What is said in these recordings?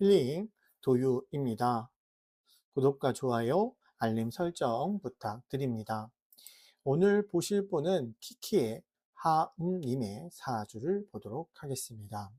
힐링 도유입니다. 구독과 좋아요, 알림 설정 부탁드립니다. 오늘 보실 분은 키키의 하음님의 사주를 보도록 하겠습니다.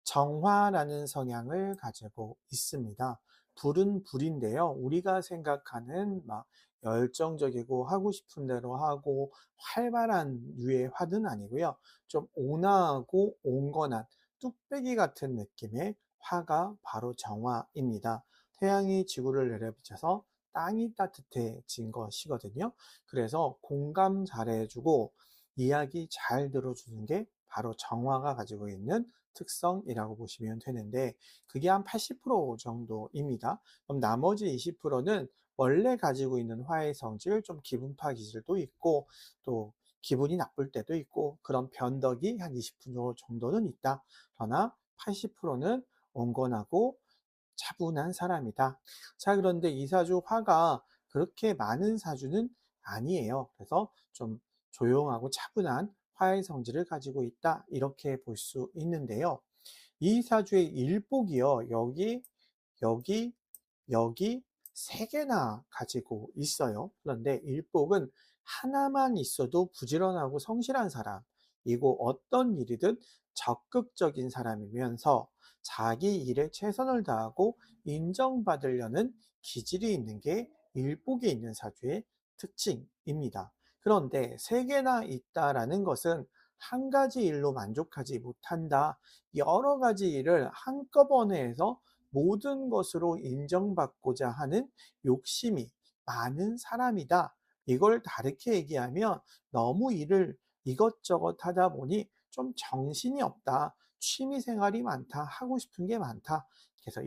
정화라는 성향을 가지고 있습니다. 불은 불인데요. 우리가 생각하는 막 열정적이고 하고 싶은 대로 하고 활발한 류의 화는 아니고요. 좀 온화하고 온건한 뚝배기 같은 느낌의 화가 바로 정화입니다. 태양이 지구를 내려비쳐서 땅이 따뜻해진 것이거든요. 그래서 공감 잘해주고 이야기 잘 들어주는 게 바로 정화가 가지고 있는 특성이라고 보시면 되는데, 그게 한 80% 정도입니다. 그럼 나머지 20%는 원래 가지고 있는 화의 성질, 좀 기분파 기질도 있고 또 기분이 나쁠 때도 있고 그런 변덕이 한 20% 정도는 있다. 그러나 80%는 온건하고 차분한 사람이다. 자, 그런데 이 사주 화가 그렇게 많은 사주는 아니에요. 그래서 좀 조용하고 차분한 화의 성질을 가지고 있다, 이렇게 볼 수 있는데요. 이 사주의 일복이요, 여기, 여기 세 개나 가지고 있어요. 그런데 일복은 하나만 있어도 부지런하고 성실한 사람이고, 어떤 일이든 적극적인 사람이면서 자기 일에 최선을 다하고 인정받으려는 기질이 있는 게 일복에 있는 사주의 특징입니다. 그런데 세 개나 있다라는 것은 한 가지 일로 만족하지 못한다, 여러 가지 일을 한꺼번에 해서 모든 것으로 인정받고자 하는 욕심이 많은 사람이다. 이걸 다르게 얘기하면 너무 일을 이것저것 하다 보니 좀 정신이 없다, 취미 생활이 많다, 하고 싶은 게 많다. 그래서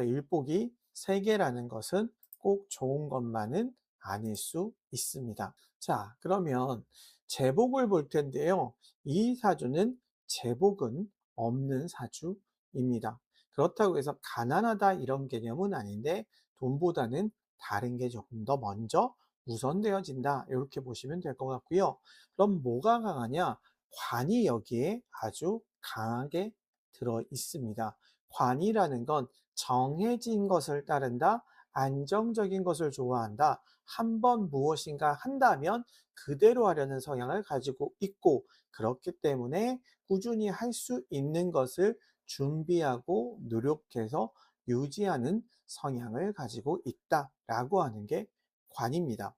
일복이 세 개라는 것은 꼭 좋은 것만은 아닐 수 있습니다. 자, 그러면 제복을 볼 텐데요. 이 사주는 제복은 없는 사주입니다. 그렇다고 해서 가난하다 이런 개념은 아닌데, 돈보다는 다른 게 조금 더 먼저 우선되어진다, 이렇게 보시면 될 것 같고요. 그럼 뭐가 강하냐? 관이 여기에 아주 강하게 들어 있습니다. 관이라는 건 정해진 것을 따른다, 안정적인 것을 좋아한다, 한번 무엇인가 한다면 그대로 하려는 성향을 가지고 있고, 그렇기 때문에 꾸준히 할 수 있는 것을 준비하고 노력해서 유지하는 성향을 가지고 있다라고 하는 게 관입니다.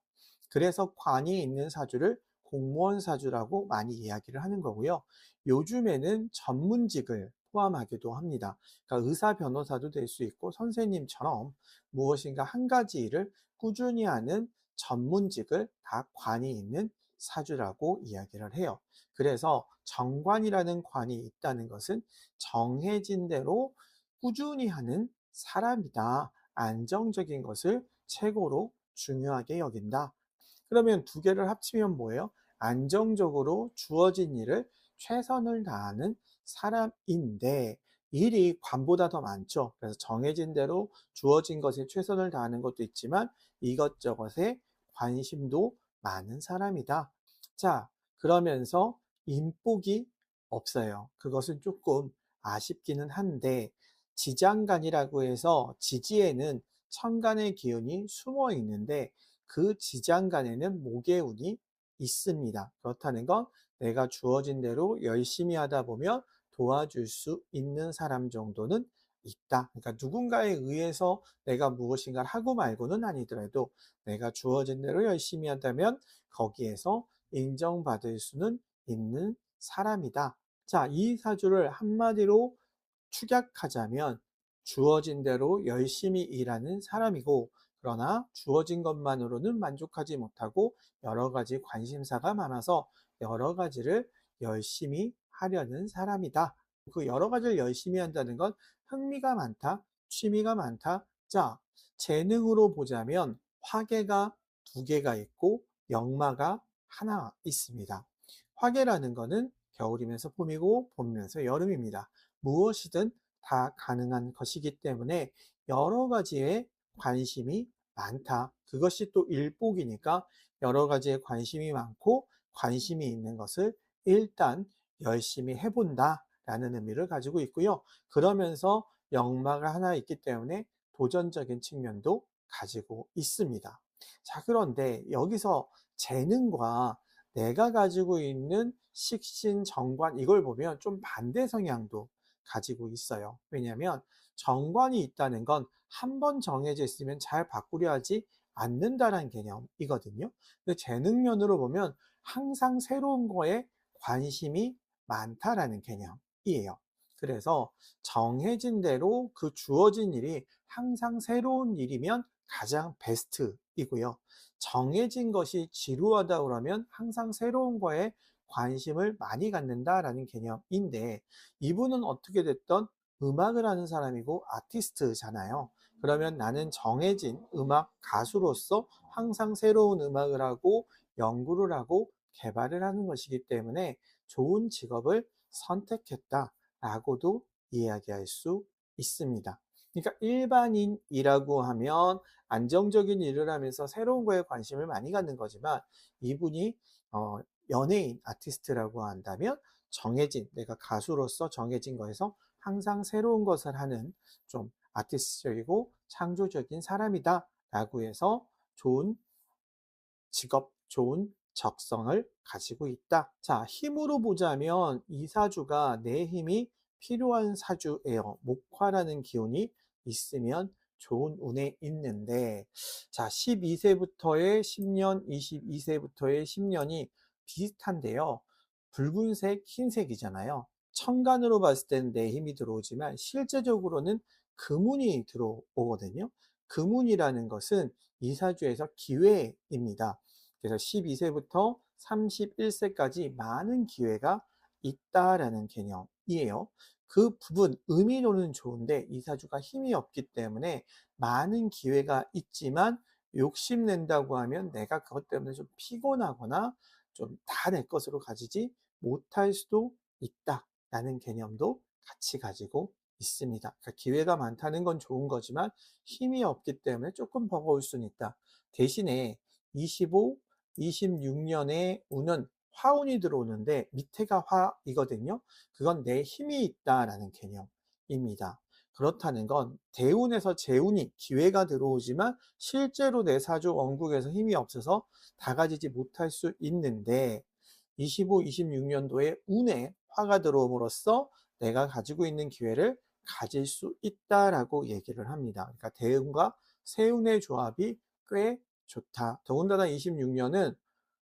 그래서 관이 있는 사주를 공무원 사주라고 많이 이야기를 하는 거고요. 요즘에는 전문직을 포함하기도 합니다. 그러니까 의사, 변호사도 될 수 있고 선생님처럼 무엇인가 한 가지 일을 꾸준히 하는 전문직을 다 관이 있는 사주라고 이야기를 해요. 그래서 정관이라는 관이 있다는 것은 정해진 대로 꾸준히 하는 사람이다, 안정적인 것을 최고로 중요하게 여긴다. 그러면 두 개를 합치면 뭐예요? 안정적으로 주어진 일을 최선을 다하는 사람인데, 일이 관보다 더 많죠. 그래서 정해진 대로 주어진 것에 최선을 다하는 것도 있지만 이것저것에 관심도 많은 사람이다. 자, 그러면서 인복이 없어요. 그것은 조금 아쉽기는 한데, 지장간이라고 해서 지지에는 천간의 기운이 숨어 있는데 그 지장간에는 목의 운이 있습니다. 그렇다는 건 내가 주어진 대로 열심히 하다 보면 도와줄 수 있는 사람 정도는 있다. 그러니까 누군가에 의해서 내가 무엇인가를 하고 말고는 아니더라도 내가 주어진 대로 열심히 한다면 거기에서 인정받을 수는 있는 사람이다. 자, 이 사주를 한마디로 축약하자면 주어진 대로 열심히 일하는 사람이고, 그러나 주어진 것만으로는 만족하지 못하고 여러 가지 관심사가 많아서 여러 가지를 열심히 하려는 사람이다. 그 여러 가지를 열심히 한다는 건 흥미가 많다, 취미가 많다. 자, 재능으로 보자면 화계가 두 개가 있고 역마가 하나 있습니다. 화계라는 거는 겨울이면서 봄이고 봄이면서 여름입니다. 무엇이든 다 가능한 것이기 때문에 여러 가지의 관심이 많다. 그것이 또 일복이니까 여러 가지의 관심이 많고 관심이 있는 것을 일단 열심히 해본다 라는 의미를 가지고 있고요. 그러면서 역마가 하나 있기 때문에 도전적인 측면도 가지고 있습니다. 자, 그런데 여기서 재능과 내가 가지고 있는 식신, 정관 이걸 보면 좀 반대 성향도 가지고 있어요. 왜냐하면 정관이 있다는 건 한 번 정해져 있으면 잘 바꾸려 하지 않는다라는 개념이거든요. 근데 재능면으로 보면 항상 새로운 거에 관심이 많다라는 개념이에요. 그래서 정해진 대로 그 주어진 일이 항상 새로운 일이면 가장 베스트이고요. 정해진 것이 지루하다 그러면 항상 새로운 거에 관심을 많이 갖는다라는 개념인데, 이분은 어떻게 됐던 음악을 하는 사람이고 아티스트잖아요. 그러면 나는 정해진 음악 가수로서 항상 새로운 음악을 하고 연구를 하고 개발을 하는 것이기 때문에 좋은 직업을 선택했다라고도 이야기할 수 있습니다. 그러니까 일반인이라고 하면 안정적인 일을 하면서 새로운 거에 관심을 많이 갖는 거지만, 이분이 연예인, 아티스트라고 한다면 정해진, 내가 가수로서 정해진 거에서 항상 새로운 것을 하는 좀 아티스트적이고 창조적인 사람이다 라고 해서 좋은 직업, 좋은 적성을 가지고 있다. 자, 힘으로 보자면 이 사주가 내 힘이 필요한 사주예요. 목화라는 기운이 있으면 좋은 운에 있는데, 자, 12세부터의 10년, 22세부터의 10년이 비슷한데요. 붉은색, 흰색이잖아요. 천간으로 봤을 때는 내 힘이 들어오지만 실제적으로는 금운이 들어오거든요. 금운이라는 것은 이 사주에서 기회입니다. 그래서 12세부터 31세까지 많은 기회가 있다라는 개념이에요. 그 부분 의미로는 좋은데 이 사주가 힘이 없기 때문에 많은 기회가 있지만 욕심낸다고 하면 내가 그것 때문에 좀 피곤하거나 좀 다 내 것으로 가지지 못할 수도 있다라는 개념도 같이 가지고 있습니다. 그러니까 기회가 많다는 건 좋은 거지만 힘이 없기 때문에 조금 버거울 수는 있다. 대신에 25, 26년에 운은 화운이 들어오는데 밑에가 화이거든요. 그건 내 힘이 있다라는 개념입니다. 그렇다는 건 대운에서 재운이 기회가 들어오지만 실제로 내 사주 원국에서 힘이 없어서 다 가지지 못할 수 있는데, 25, 26년도에 운에 화가 들어옴으로써 내가 가지고 있는 기회를 가질 수 있다라고 얘기를 합니다. 그러니까 대운과 세운의 조합이 꽤 좋다. 더군다나 26년은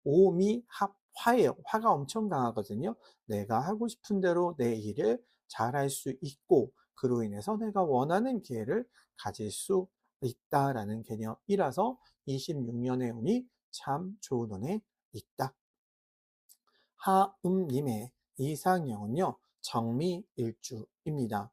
오미합화예요. 화가 엄청 강하거든요. 내가 하고 싶은 대로 내 일을 잘할 수 있고 그로 인해서 내가 원하는 기회를 가질 수 있다라는 개념이라서 26년의 운이 참 좋은 운에 있다. 하음님의 이상형은요, 정미일주입니다.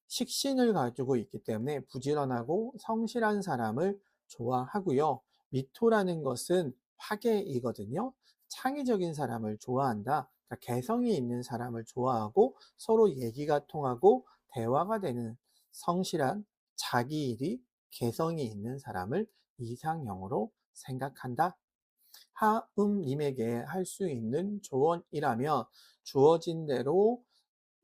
식신을 가지고 있기 때문에 부지런하고 성실한 사람을 좋아하고요. 미토라는 것은 화계이거든요. 창의적인 사람을 좋아한다. 그러니까 개성이 있는 사람을 좋아하고 서로 얘기가 통하고 대화가 되는 성실한 자기 일이 개성이 있는 사람을 이상형으로 생각한다. 하음님에게 할 수 있는 조언이라면 주어진 대로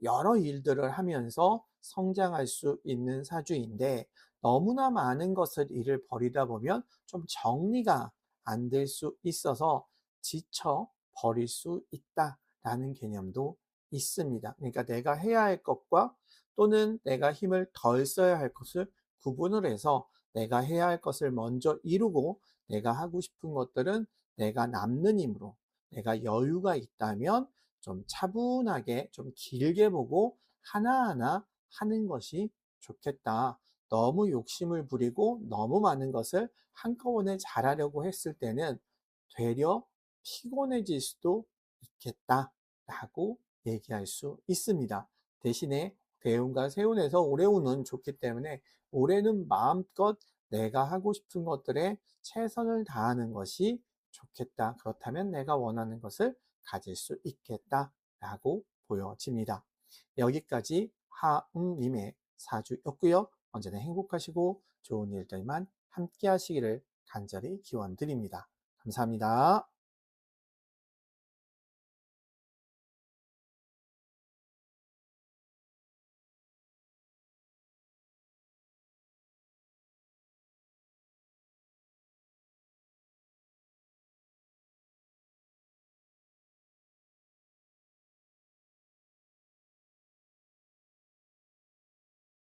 여러 일들을 하면서 성장할 수 있는 사주인데, 너무나 많은 것을 일을 벌이다 보면 좀 정리가 안 될 수 있어서 지쳐 버릴 수 있다라는 개념도 있습니다. 그러니까 내가 해야 할 것과 또는 내가 힘을 덜 써야 할 것을 구분을 해서 내가 해야 할 것을 먼저 이루고 내가 하고 싶은 것들은 내가 남는 힘으로, 내가 여유가 있다면 좀 차분하게 좀 길게 보고 하나하나 하는 것이 좋겠다. 너무 욕심을 부리고 너무 많은 것을 한꺼번에 잘하려고 했을 때는 되려 피곤해질 수도 있겠다라고 얘기할 수 있습니다. 대신에 대운과 세운에서 올해운은 좋기 때문에 올해는 마음껏 내가 하고 싶은 것들에 최선을 다하는 것이 좋겠다. 그렇다면 내가 원하는 것을 가질 수 있겠다라고 보여집니다. 여기까지 하음님의 사주였고요. 언제나 행복하시고 좋은 일들만 함께 하시기를 간절히 기원드립니다. 감사합니다.